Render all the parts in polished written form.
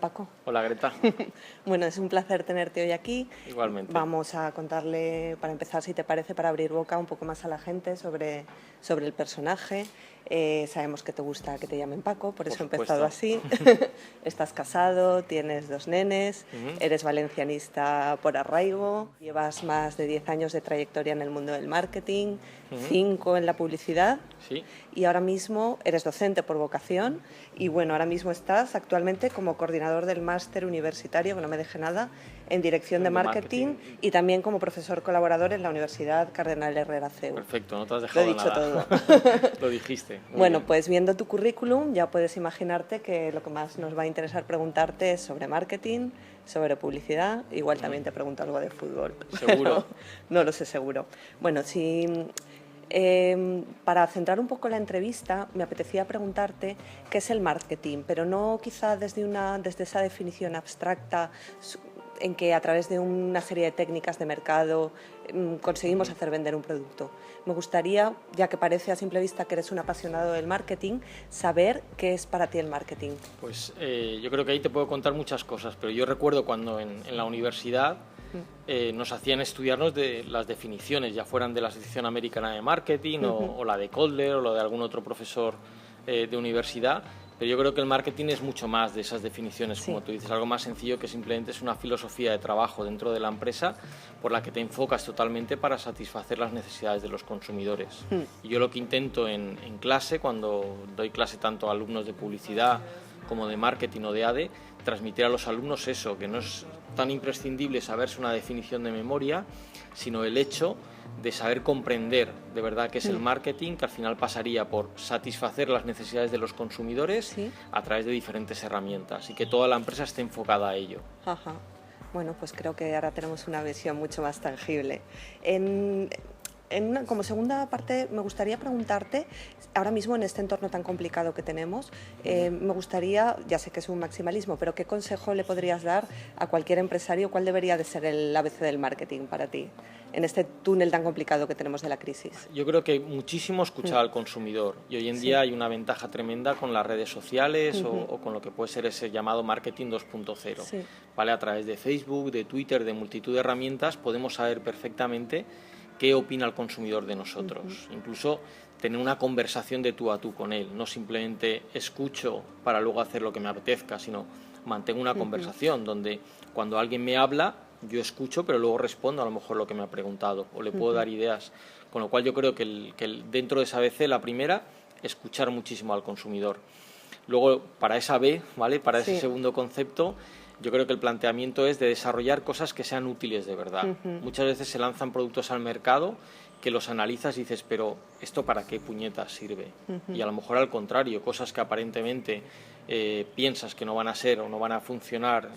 Paco. Hola Greta. Bueno, es un placer tenerte hoy aquí. Igualmente. Vamos a contarle, para empezar, si te parece, para abrir boca un poco más a la gente sobre el personaje. Sabemos que te gusta que te llamen Paco, por eso he empezado así. Estás casado, tienes 2 nenes, eres valencianista por arraigo, llevas más de 10 años de trayectoria en el mundo del marketing, 5 en la publicidad. Sí. Y ahora mismo eres docente por vocación y bueno, ahora mismo estás actualmente como coordinador del máster universitario, que no me deje nada, en dirección de marketing y también como profesor colaborador en la Universidad Cardenal Herrera CEU. Perfecto, no te has dejado nada. Lo he dicho todo. Lo dijiste. Bueno, bien. Pues viendo tu currículum ya puedes imaginarte que lo que más nos va a interesar preguntarte es sobre marketing, sobre publicidad, igual también te pregunto algo de fútbol. ¿Seguro? No lo sé seguro. Bueno, si... para centrar un poco la entrevista, me apetecía preguntarte qué es el marketing, pero no quizá desde esa definición abstracta en que a través de una serie de técnicas de mercado conseguimos hacer vender un producto. Me gustaría, ya que parece a simple vista que eres un apasionado del marketing, saber qué es para ti el marketing. Pues yo creo que ahí te puedo contar muchas cosas, pero yo recuerdo cuando en la universidad nos hacían estudiarnos de las definiciones, ya fueran de la Asociación Americana de Marketing o la de Kotler o la de algún otro profesor de universidad, pero yo creo que el marketing es mucho más de esas definiciones, como tú dices, algo más sencillo que simplemente es una filosofía de trabajo dentro de la empresa por la que te enfocas totalmente para satisfacer las necesidades de los consumidores. Y yo lo que intento en clase, cuando doy clase tanto a alumnos de publicidad como de marketing o de ADE, transmitir a los alumnos eso, que no es tan imprescindible saberse una definición de memoria, sino el hecho de saber comprender de verdad qué es el marketing, que al final pasaría por satisfacer las necesidades de los consumidores a través de diferentes herramientas y que toda la empresa esté enfocada a ello. Ajá. Bueno, pues creo que ahora tenemos una visión mucho más tangible. Como segunda parte, me gustaría preguntarte, ahora mismo en este entorno tan complicado que tenemos, me gustaría, ya sé que es un maximalismo, pero ¿qué consejo le podrías dar a cualquier empresario? ¿Cuál debería de ser el ABC del marketing para ti, en este túnel tan complicado que tenemos de la crisis? Yo creo que muchísimo escuchar al consumidor y hoy en día hay una ventaja tremenda con las redes sociales o con lo que puede ser ese llamado marketing 2.0. ¿Vale? A través de Facebook, de Twitter, de multitud de herramientas podemos saber perfectamente qué opina el consumidor de nosotros. Incluso tener una conversación de tú a tú con él, no simplemente escucho para luego hacer lo que me apetezca, sino mantengo una conversación donde cuando alguien me habla, yo escucho, pero luego respondo a lo mejor lo que me ha preguntado o le puedo dar ideas. Con lo cual yo creo que dentro de esa ABC, la primera, escuchar muchísimo al consumidor. Luego, para esa B, ¿vale? Para ese segundo concepto, yo creo que el planteamiento es de desarrollar cosas que sean útiles de verdad. Muchas veces se lanzan productos al mercado que los analizas y dices, pero ¿esto para qué puñetas sirve? Y a lo mejor al contrario, cosas que aparentemente piensas que no van a ser o no van a funcionar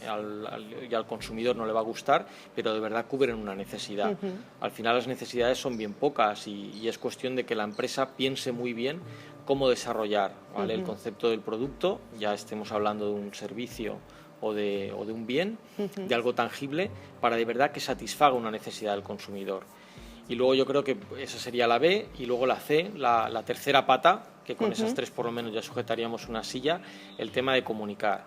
y al consumidor no le va a gustar, pero de verdad cubren una necesidad. Al final las necesidades son bien pocas y es cuestión de que la empresa piense muy bien cómo desarrollar, ¿vale? El concepto del producto, ya estemos hablando de un servicio o de un bien, de algo tangible, para de verdad que satisfaga una necesidad del consumidor. Y luego yo creo que esa sería la B, y luego la C, la tercera pata, que con esas tres por lo menos ya sujetaríamos una silla, el tema de comunicar,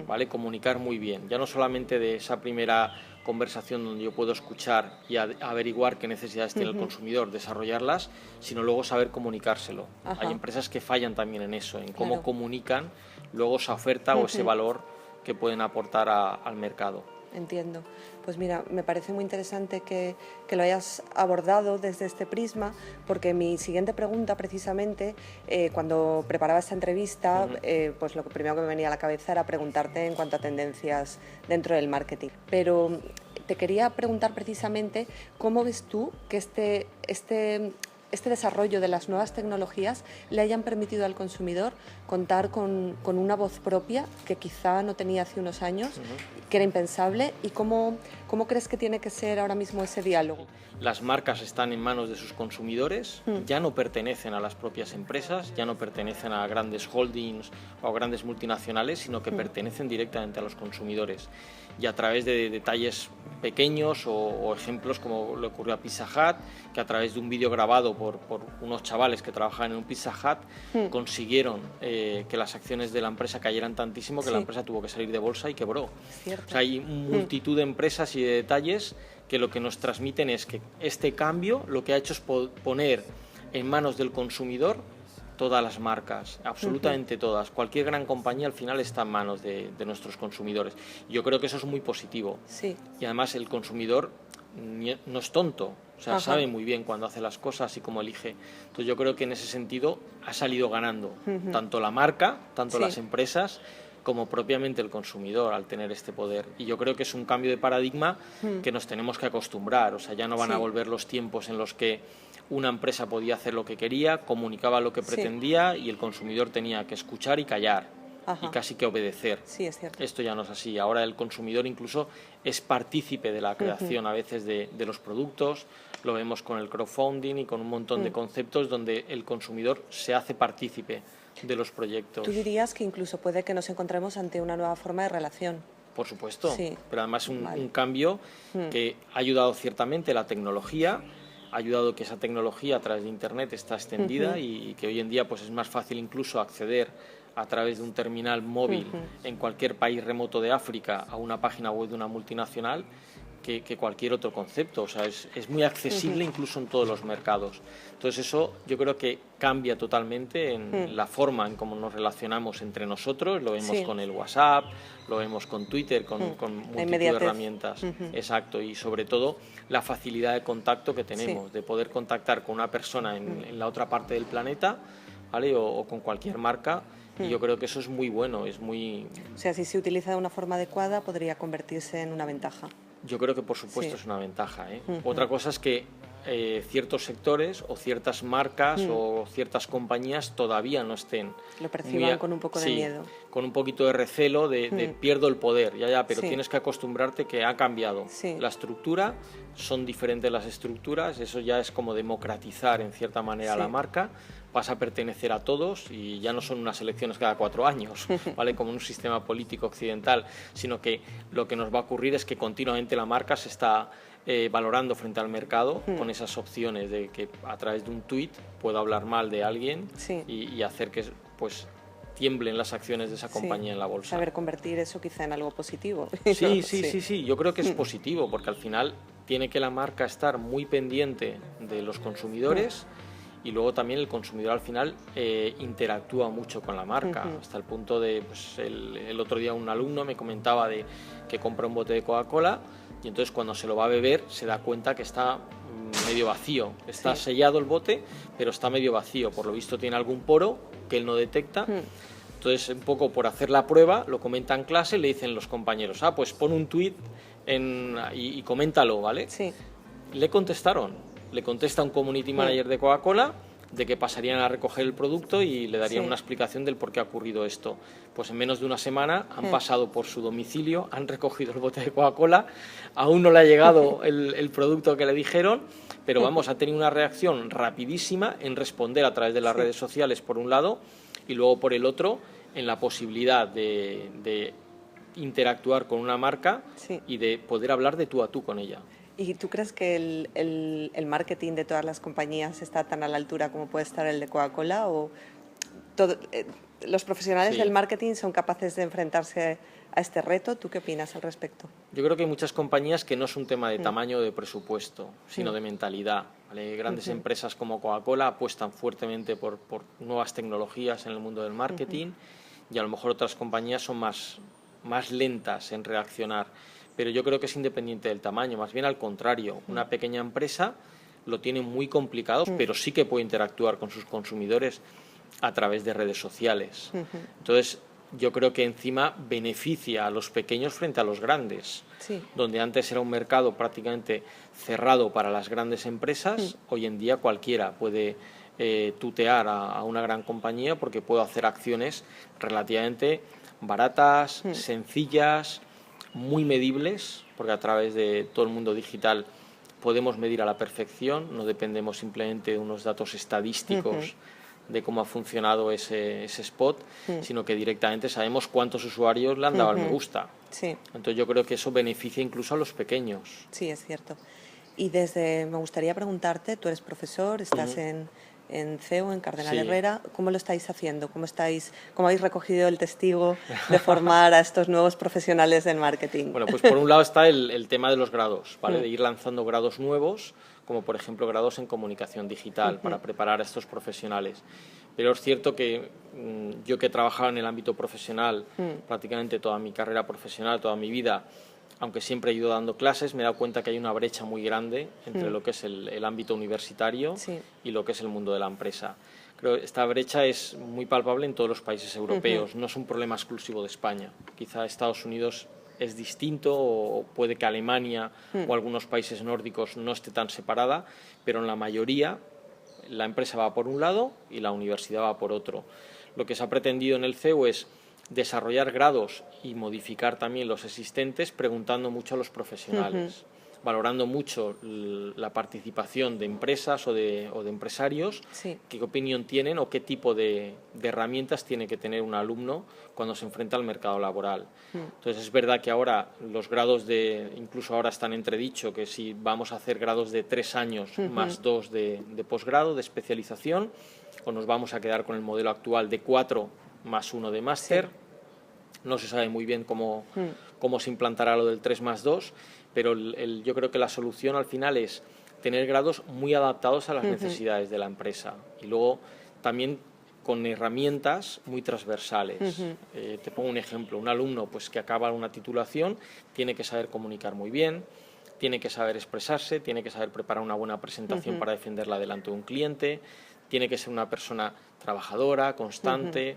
¿vale? Comunicar muy bien, ya no solamente de esa primera conversación donde yo puedo escuchar y averiguar qué necesidades tiene el consumidor, desarrollarlas, sino luego saber comunicárselo. Hay empresas que fallan también en eso, en cómo comunican luego esa oferta o ese valor que pueden aportar al mercado. Entiendo. Pues mira, me parece muy interesante que lo hayas abordado desde este prisma, porque mi siguiente pregunta precisamente, cuando preparaba esta entrevista, pues lo primero que me venía a la cabeza era preguntarte en cuanto a tendencias dentro del marketing. Pero te quería preguntar precisamente cómo ves tú que este desarrollo de las nuevas tecnologías le hayan permitido al consumidor contar con una voz propia que quizá no tenía hace unos años, que era impensable, y cómo crees que tiene que ser ahora mismo ese diálogo. Las marcas están en manos de sus consumidores, ya no pertenecen a las propias empresas, ya no pertenecen a grandes holdings o a grandes multinacionales, sino que pertenecen directamente a los consumidores. Y a través de detalles pequeños o ejemplos como le ocurrió a Pizza Hut, que a través de un vídeo grabado por unos chavales que trabajaban en un Pizza Hut, consiguieron que las acciones de la empresa cayeran tantísimo que la empresa tuvo que salir de bolsa y quebró. O sea, hay multitud de empresas y de detalles que lo que nos transmiten es que este cambio lo que ha hecho es poner en manos del consumidor todas las marcas, absolutamente todas. Cualquier gran compañía al final está en manos de nuestros consumidores. Yo creo que eso es muy positivo. Sí. Y además el consumidor no es tonto, o sea, sabe muy bien cuándo hace las cosas y cómo elige. Entonces yo creo que en ese sentido ha salido ganando tanto la marca, tanto las empresas, como propiamente el consumidor al tener este poder. Y yo creo que es un cambio de paradigma que nos tenemos que acostumbrar. O sea, ya no van a volver los tiempos en los que una empresa podía hacer lo que quería, comunicaba lo que pretendía y el consumidor tenía que escuchar y callar y casi que obedecer. Sí, es cierto. Esto ya no es así. Ahora el consumidor incluso es partícipe de la creación a veces de los productos. Lo vemos con el crowdfunding y con un montón de conceptos donde el consumidor se hace partícipe de los proyectos. ¿Tú dirías que incluso puede que nos encontremos ante una nueva forma de relación? Por supuesto, sí. Pero además un cambio que ha ayudado ciertamente la tecnología, ha ayudado que esa tecnología a través de Internet está extendida y que hoy en día pues es más fácil incluso acceder a través de un terminal móvil en cualquier país remoto de África a una página web de una multinacional que cualquier otro concepto. O sea, es muy accesible incluso en todos los mercados. Entonces eso yo creo que cambia totalmente en la forma en cómo nos relacionamos entre nosotros. Lo vemos con el WhatsApp, lo vemos con Twitter, con multitud de herramientas. Exacto, y sobre todo la facilidad de contacto que tenemos, de poder contactar con una persona en la otra parte del planeta, ¿vale? o con cualquier marca. Y yo creo que eso es muy bueno, es muy... O sea, si se utiliza de una forma adecuada podría convertirse en una ventaja. Yo creo que por supuesto es una ventaja. Otra cosa es que ciertos sectores o ciertas marcas o ciertas compañías todavía no estén... Lo perciban con un poco de miedo. Con un poquito de recelo de pierdo el poder, pero tienes que acostumbrarte que ha cambiado la estructura, son diferentes las estructuras, eso ya es como democratizar en cierta manera la marca, vas a pertenecer a todos y ya no son unas elecciones cada 4 años, ¿vale? Como en un sistema político occidental, sino que lo que nos va a ocurrir es que continuamente la marca se está valorando frente al mercado con esas opciones de que a través de un tuit pueda hablar mal de alguien y hacer que pues tiemblen las acciones de esa compañía en la bolsa. Saber convertir eso quizá en algo positivo. Sí, yo creo que es positivo porque al final tiene que la marca estar muy pendiente de los consumidores y luego también el consumidor al final interactúa mucho con la marca, hasta el punto de, pues, el otro día un alumno me comentaba de que compra un bote de Coca-Cola y entonces cuando se lo va a beber se da cuenta que está medio vacío, está sellado el bote, pero está medio vacío, por lo visto tiene algún poro que él no detecta. Entonces, un poco por hacer la prueba, lo comenta en clase, le dicen los compañeros, pues pon un tuit y coméntalo, ¿vale? Sí. Le contestaron, le contesta un community manager de Coca-Cola de que pasarían a recoger el producto y le darían una explicación del por qué ha ocurrido esto. Pues en menos de una semana han pasado por su domicilio, han recogido el bote de Coca-Cola, aún no le ha llegado el producto que le dijeron, pero vamos, ha tenido una reacción rapidísima en responder a través de las redes sociales por un lado y luego por el otro en la posibilidad de interactuar con una marca y de poder hablar de tú a tú con ella. ¿Y tú crees que el marketing de todas las compañías está tan a la altura como puede estar el de Coca-Cola? ¿O los profesionales del marketing son capaces de enfrentarse a este reto? ¿Tú qué opinas al respecto? Yo creo que hay muchas compañías que no es un tema de tamaño o de presupuesto, sino de mentalidad, ¿vale? Grandes empresas como Coca-Cola apuestan fuertemente por nuevas tecnologías en el mundo del marketing y a lo mejor otras compañías son más lentas en reaccionar. Pero yo creo que es independiente del tamaño, más bien al contrario. Una pequeña empresa lo tiene muy complicado, pero sí que puede interactuar con sus consumidores a través de redes sociales. Entonces, yo creo que encima beneficia a los pequeños frente a los grandes. Donde antes era un mercado prácticamente cerrado para las grandes empresas, hoy en día cualquiera puede tutear a una gran compañía porque puede hacer acciones relativamente baratas, sencillas, muy medibles, porque a través de todo el mundo digital podemos medir a la perfección, no dependemos simplemente de unos datos estadísticos de cómo ha funcionado ese spot, sino que directamente sabemos cuántos usuarios le han dado al me gusta. Entonces yo creo que eso beneficia incluso a los pequeños. Sí, es cierto. Y me gustaría preguntarte, tú eres profesor, estás en CEU, en Cardenal Herrera, ¿cómo lo estáis haciendo? ¿Cómo habéis recogido el testigo de formar a estos nuevos profesionales del marketing? Bueno, pues por un lado está el tema de los grados, ¿vale? De ir lanzando grados nuevos, como por ejemplo grados en comunicación digital, para preparar a estos profesionales. Pero es cierto que yo, que he trabajado en el ámbito profesional prácticamente toda mi carrera profesional, toda mi vida, aunque siempre he ido dando clases, me he dado cuenta que hay una brecha muy grande entre lo que es el ámbito universitario y lo que es el mundo de la empresa. Creo que esta brecha es muy palpable en todos los países europeos, no es un problema exclusivo de España. Quizá Estados Unidos es distinto, o puede que Alemania o algunos países nórdicos no esté tan separada, pero en la mayoría la empresa va por un lado y la universidad va por otro. Lo que se ha pretendido en el CEU es desarrollar grados y modificar también los existentes, preguntando mucho a los profesionales, valorando mucho la participación de empresas o de empresarios, qué opinión tienen o qué tipo de herramientas tiene que tener un alumno cuando se enfrenta al mercado laboral. Entonces, es verdad que ahora los grados incluso ahora están entredicho que si vamos a hacer grados de 3 años más 2 de posgrado, de especialización, o nos vamos a quedar con el modelo actual de 4 más 1 de máster. No se sabe muy bien cómo se implantará lo del 3 más 2, pero yo creo que la solución al final es tener grados muy adaptados a las necesidades de la empresa, y luego también con herramientas muy transversales. Te pongo un ejemplo: un alumno pues que acaba una titulación tiene que saber comunicar muy bien, tiene que saber expresarse, tiene que saber preparar una buena presentación para defenderla delante de un cliente, tiene que ser una persona trabajadora, constante,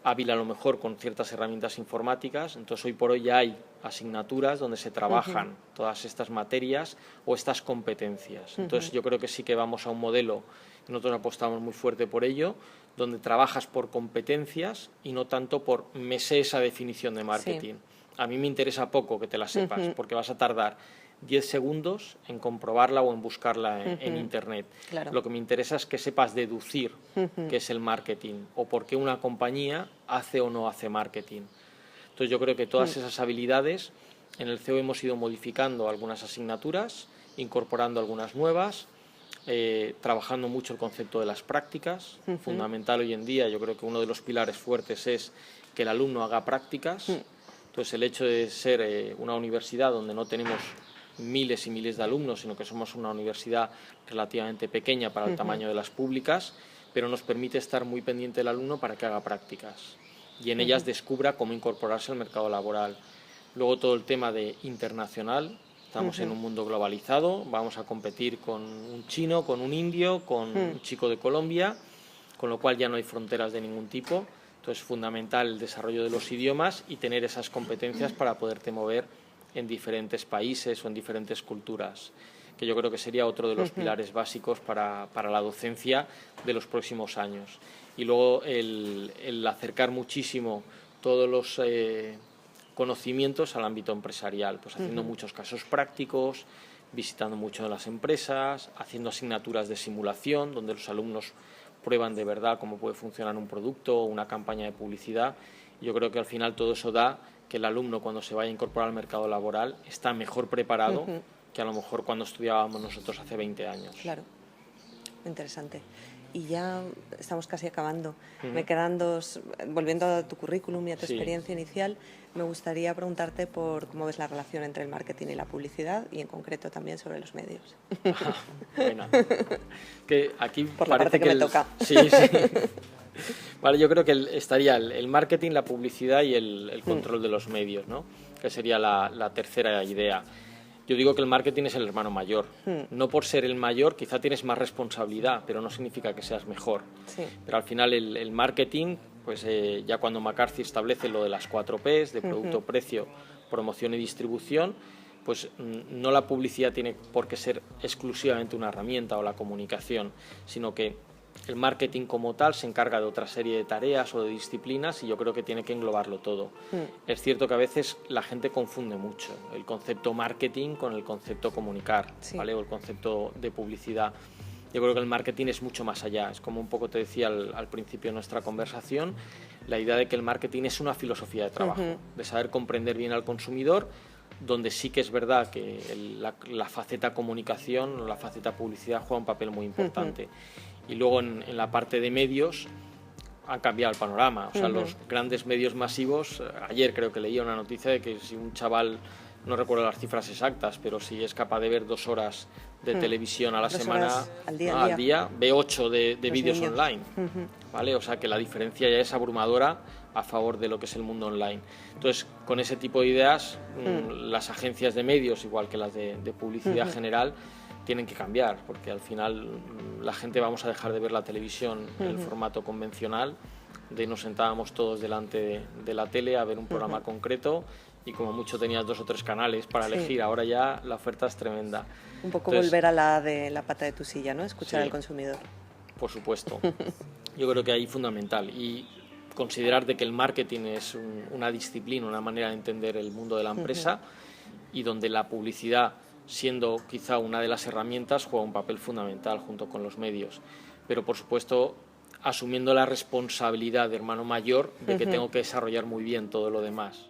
hábil a lo mejor con ciertas herramientas informáticas. Entonces, hoy por hoy ya hay asignaturas donde se trabajan todas estas materias o estas competencias. Entonces, yo creo que sí que vamos a un modelo, y nosotros apostamos muy fuerte por ello, donde trabajas por competencias y no tanto por me sé esa definición de marketing. A mí me interesa poco que te la sepas, porque vas a tardar 10 segundos en comprobarla o en buscarla en Internet. Claro. Lo que me interesa es que sepas deducir qué es el marketing o por qué una compañía hace o no hace marketing. Entonces, yo creo que todas esas habilidades en el CEU hemos ido modificando algunas asignaturas, incorporando algunas nuevas, trabajando mucho el concepto de las prácticas. Fundamental hoy en día, yo creo que uno de los pilares fuertes es que el alumno haga prácticas. Entonces, el hecho de ser una universidad donde no tenemos miles y miles de alumnos, sino que somos una universidad relativamente pequeña para el tamaño de las públicas, pero nos permite estar muy pendiente del alumno para que haga prácticas y en ellas descubra cómo incorporarse al mercado laboral. Luego, todo el tema de internacional. Estamos en un mundo globalizado, vamos a competir con un chino, con un indio, con un chico de Colombia, con lo cual ya no hay fronteras de ningún tipo. Entonces, es fundamental el desarrollo de los idiomas y tener esas competencias para poderte mover en diferentes países o en diferentes culturas, que yo creo que sería otro de los pilares básicos para la docencia de los próximos años. Y luego el acercar muchísimo todos los conocimientos al ámbito empresarial, pues haciendo muchos casos prácticos, visitando mucho de las empresas, haciendo asignaturas de simulación donde los alumnos prueban de verdad cómo puede funcionar un producto o una campaña de publicidad. Yo creo que al final todo eso da que el alumno, cuando se vaya a incorporar al mercado laboral, está mejor preparado que a lo mejor cuando estudiábamos nosotros hace 20 años. Claro, interesante. Y ya estamos casi acabando. Me quedan dos, volviendo a tu currículum y a tu experiencia inicial, me gustaría preguntarte por cómo ves la relación entre el marketing y la publicidad, y en concreto también sobre los medios. Bueno, que aquí por la parte que me toca. Sí. Vale, yo creo que estaría el marketing, la publicidad y el control de los medios, ¿no? Que sería la tercera idea. Yo digo que el marketing es el hermano mayor. No por ser el mayor, quizá tienes más responsabilidad, pero no significa que seas mejor. Pero al final el marketing, pues ya cuando McCarthy establece lo de las 4 Ps, de producto, precio, promoción y distribución, pues no la publicidad tiene por qué ser exclusivamente una herramienta o la comunicación, sino que el marketing como tal se encarga de otra serie de tareas o de disciplinas, y yo creo que tiene que englobarlo todo. Es cierto que a veces la gente confunde mucho el concepto marketing con el concepto comunicar, ¿vale? O el concepto de publicidad. Yo creo que el marketing es mucho más allá. Es como un poco te decía al principio de nuestra conversación, la idea de que el marketing es una filosofía de trabajo, de saber comprender bien al consumidor, donde sí que es verdad que la faceta comunicación, la faceta publicidad juega un papel muy importante. Y luego en la parte de medios ha cambiado el panorama. O sea, los grandes medios masivos, ayer creo que leía una noticia de que si un chaval, no recuerdo las cifras exactas, pero si es capaz de ver 2 horas de televisión a la semana, al día, ve 8 de vídeos online. ¿Vale? O sea que la diferencia ya es abrumadora a favor de lo que es el mundo online. Entonces, con ese tipo de ideas, las agencias de medios, igual que las de publicidad general, tienen que cambiar, porque al final la gente vamos a dejar de ver la televisión en el formato convencional, de nos sentábamos todos delante de la tele a ver un programa concreto y como mucho tenías 2 o 3 canales para elegir. Ahora ya la oferta es tremenda. Un poco entonces, volver a la de la pata de tu silla, ¿no? Escuchar al consumidor. Por supuesto. Yo creo que ahí es fundamental. Y considerar de que el marketing es una disciplina, una manera de entender el mundo de la empresa y donde la publicidad, siendo quizá una de las herramientas, juega un papel fundamental junto con los medios. Pero, por supuesto, asumiendo la responsabilidad de hermano mayor de que tengo que desarrollar muy bien todo lo demás.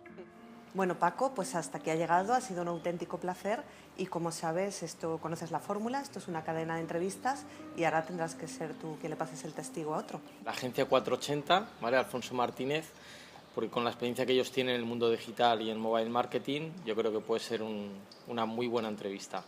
Bueno, Paco, pues hasta aquí ha llegado, ha sido un auténtico placer y como sabes, conoces la fórmula, esto es una cadena de entrevistas y ahora tendrás que ser tú quien le pases el testigo a otro. La agencia 480, ¿vale? Alfonso Martínez, porque con la experiencia que ellos tienen en el mundo digital y en mobile marketing, yo creo que puede ser una muy buena entrevista.